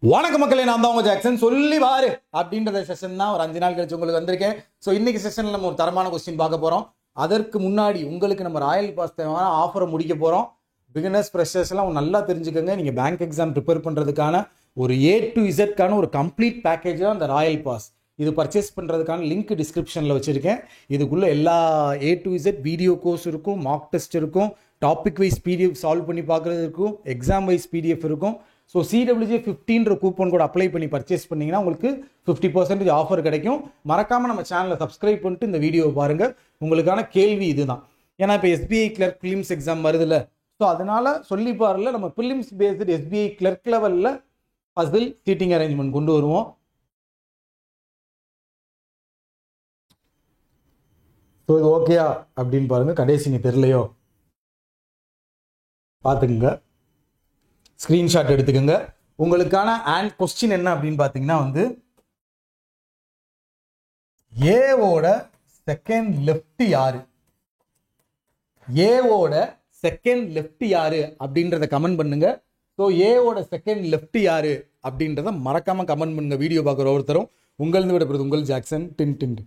வணக்க மக்களே, நான் தான் உங்க ஜாக்சன். சொல்லி பாரு அப்படின்ற செஷன் தான் ஒரு 5 நாள் கழிச்சு உங்களுக்கு வந்திருக்கேன். ஸோ இன்னைக்கு செஷன்ல நம்ம ஒரு தரமான கொஸ்டின் பார்க்க போறோம். அதற்கு முன்னாடி உங்களுக்கு நம்ம ராயல் பாஸ் தேவையான ஆஃபரை முடிக்க போறோம். பிகினர்ஸ் ஃப்ரெஷர்ஸ் எல்லாம் நல்லா தெரிஞ்சுக்கோங்க. நீங்க பேங்க் எக்ஸாம் ப்ரிப்பேர் பண்றதுக்கான ஒரு A to Z ஒரு கம்ப்ளீட் பேக்கேஜ் தான் அந்த ராயல் பாஸ். இது பர்ச்சேஸ் பண்ணுறதுக்கான லிங்க் டிஸ்கிரிப்ஷனில் வச்சுருக்கேன். இதுக்குள்ளே எல்லா A to Z video course இருக்கும், மார்க் டெஸ்ட் இருக்கும், டாபிக் வைஸ் PDF சால்வ் பண்ணி பார்க்குறது இருக்கும், எக்ஸாம் வைஸ் PDF இருக்கும். ஸோ CWJ 15 கூப்பன் கூட அப்ளை பண்ணி பர்ச்சேஸ் பண்ணிங்கன்னா உங்களுக்கு 50% ஆஃபர் கிடைக்கும். மறக்காமல் நம்ம சேனலை சப்ஸ்கிரைப் பண்ணிட்டு இந்த வீடியோவை பாருங்கள். உங்களுக்கான கேள்வி இதுதான். ஏன்னா இப்போ SBI கிளர்க் ப்ரிலிம்ஸ் எக்ஸாம் வருதுல்ல, ஸோ அதனால் சொல்லி பாருல நம்ம ப்ரிலிம்ஸ் பேஸ்டு SBI கிளர்க் லெவலில் பசில் சீட்டிங் அரேஞ்ச்மெண்ட் கொண்டு வருவோம். ஸோ இது ஓகேயா அப்படின்னு பாருங்கள். கடைசிங்க தெரியலையோ பார்த்துக்குங்க, ஸ்க்ரீன்ஷாட் எடுத்துக்கோங்க. உங்களுக்கான கொஸ்டின் என்ன அப்படின்னு பார்த்தீங்கன்னா ஏவோட செகண்ட் லெஃப்ட் யாரு, ஏவோட செகண்ட் லெஃப்ட் யாரு அப்படின்றத கமெண்ட் பண்ணுங்க. ஸோ ஏவோட செகண்ட் லெஃப்ட் யாரு அப்படின்றத மறக்காம கமெண்ட் பண்ணுங்க. வீடியோ பார்க்குற ஒருத்தரும் உங்களது விடப்படுது உங்கள் ஜாக்சன். டின் டின்.